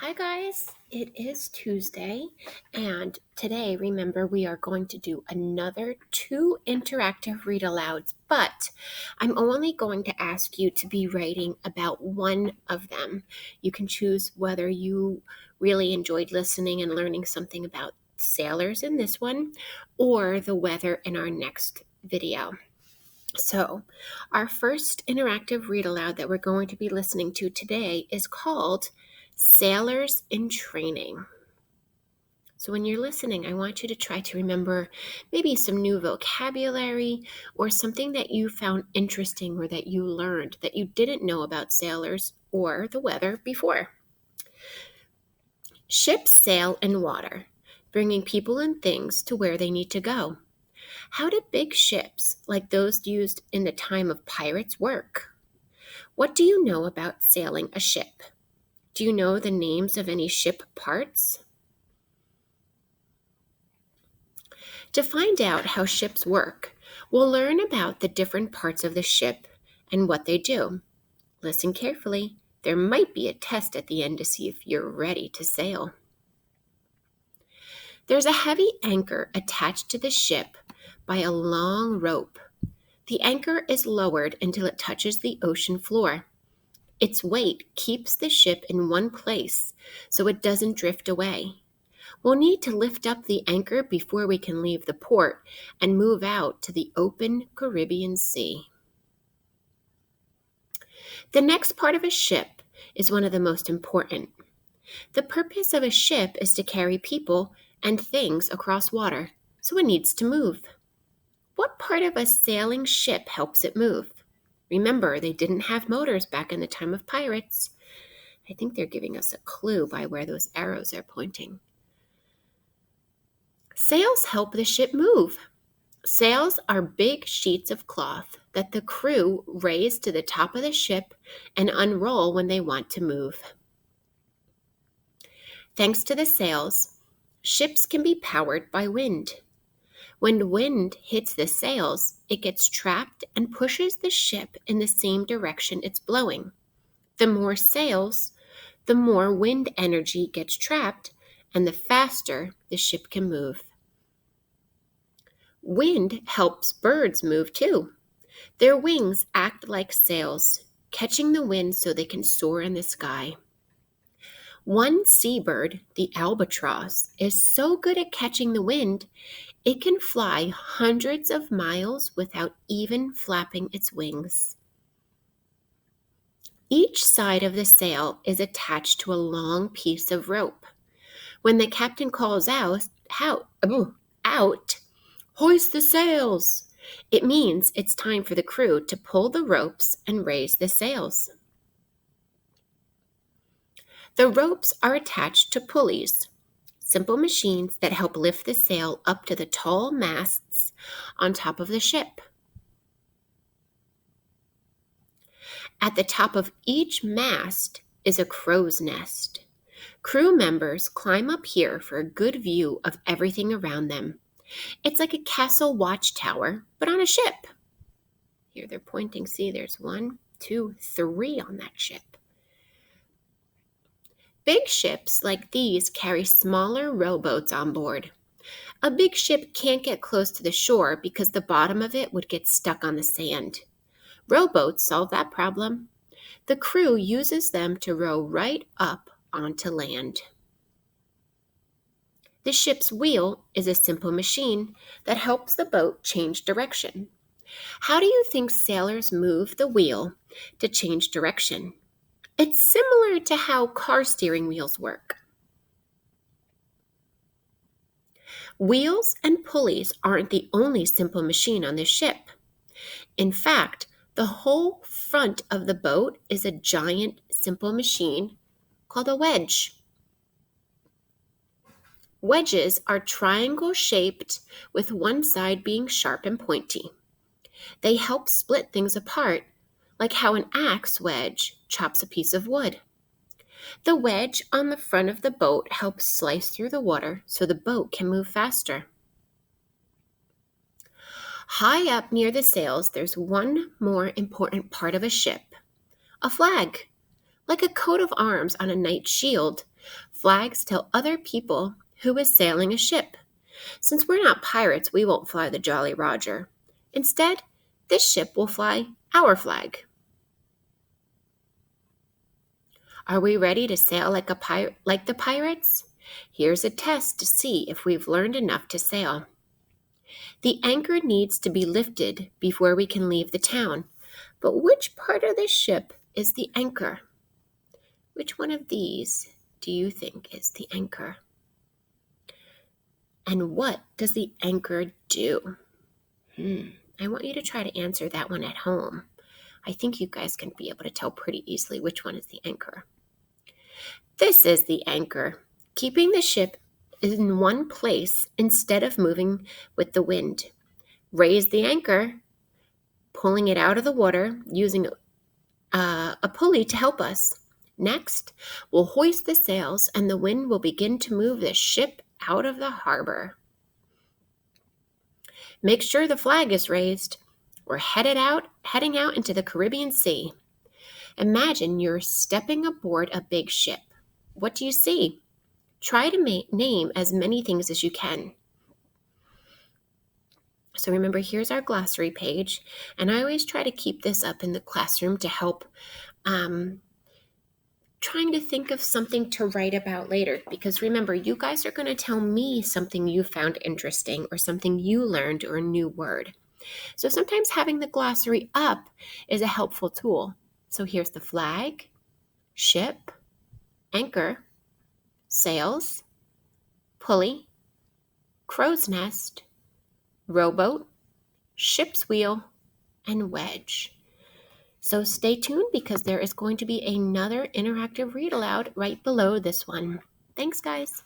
Hi guys, it is Tuesday, and today, remember, we are going to do another two interactive read alouds, but I'm only going to ask you to be writing about one of them. You can choose whether you really enjoyed listening and learning something about sailors in this one or the weather in our next video. So, our first interactive read aloud that we're going to be listening to today is called Sailors in Training. So, when you're listening, I want you to try to remember maybe some new vocabulary or something that you found interesting or that you learned that you didn't know about sailors or the weather before. Ships sail in water, bringing people and things to where they need to go. How do big ships, like those used in the time of pirates, work? What do you know about sailing a ship? Do you know the names of any ship parts? To find out how ships work, we'll learn about the different parts of the ship and what they do. Listen carefully. There might be a test at the end to see if you're ready to sail. There's a heavy anchor attached to the ship by a long rope. The anchor is lowered until it touches the ocean floor. Its weight keeps the ship in one place so it doesn't drift away. We'll need to lift up the anchor before we can leave the port and move out to the open Caribbean Sea. The next part of a ship is one of the most important. The purpose of a ship is to carry people and things across water, so it needs to move. What part of a sailing ship helps it move? Remember, they didn't have motors back in the time of pirates. I think they're giving us a clue by where those arrows are pointing. Sails help the ship move. Sails are big sheets of cloth that the crew raise to the top of the ship and unroll when they want to move. Thanks to the sails, ships can be powered by wind. When wind hits the sails, it gets trapped and pushes the ship in the same direction it's blowing. The more sails, the more wind energy gets trapped, and the faster the ship can move. Wind helps birds move too. Their wings act like sails, catching the wind so they can soar in the sky. One seabird, the albatross, is so good at catching the wind, it can fly hundreds of miles without even flapping its wings. Each side of the sail is attached to a long piece of rope. When the captain calls out, hoist the sails, it means it's time for the crew to pull the ropes and raise the sails. The ropes are attached to pulleys, simple machines that help lift the sail up to the tall masts on top of the ship. At the top of each mast is a crow's nest. Crew members climb up here for a good view of everything around them. It's like a castle watchtower, but on a ship. Here they're pointing. See, there's 1, 2, 3 on that ship. Big ships like these carry smaller rowboats on board. A big ship can't get close to the shore because the bottom of it would get stuck on the sand. Rowboats solve that problem. The crew uses them to row right up onto land. The ship's wheel is a simple machine that helps the boat change direction. How do you think sailors move the wheel to change direction? It's similar to how car steering wheels work. Wheels and pulleys aren't the only simple machine on this ship. In fact, the whole front of the boat is a giant simple machine called a wedge. Wedges are triangle-shaped with one side being sharp and pointy. They help split things apart, like how an axe wedge chops a piece of wood. The wedge on the front of the boat helps slice through the water so the boat can move faster. High up near the sails, there's one more important part of a ship, a flag. Like a coat of arms on a knight's shield, Flags tell other people who is sailing a ship. Since we're not pirates, we won't fly the Jolly Roger. Instead, this ship will fly our flag. Are we ready to sail like the pirates? Here's a test to see if we've learned enough to sail. The anchor needs to be lifted before we can leave the town. But which part of the ship is the anchor? Which one of these do you think is the anchor? And what does the anchor do? I want you to try to answer that one at home. I think you guys can be able to tell pretty easily which one is the anchor. This is the anchor, keeping the ship in one place instead of moving with the wind. Raise the anchor, pulling it out of the water using a pulley to help us. Next, we'll hoist the sails and the wind will begin to move the ship out of the harbor. Make sure the flag is raised. We're heading out into the Caribbean Sea. Imagine you're stepping aboard a big ship. What do you see? Try to name as many things as you can. So remember, here's our glossary page, and I always try to keep this up in the classroom to help trying to think of something to write about later, because remember, you guys are going to tell me something you found interesting or something you learned or a new word. So sometimes having the glossary up is a helpful tool. So here's the flag, ship, anchor, sails, pulley, crow's nest, rowboat, ship's wheel, and wedge. So stay tuned because there is going to be another interactive read aloud right below this one. Thanks, guys.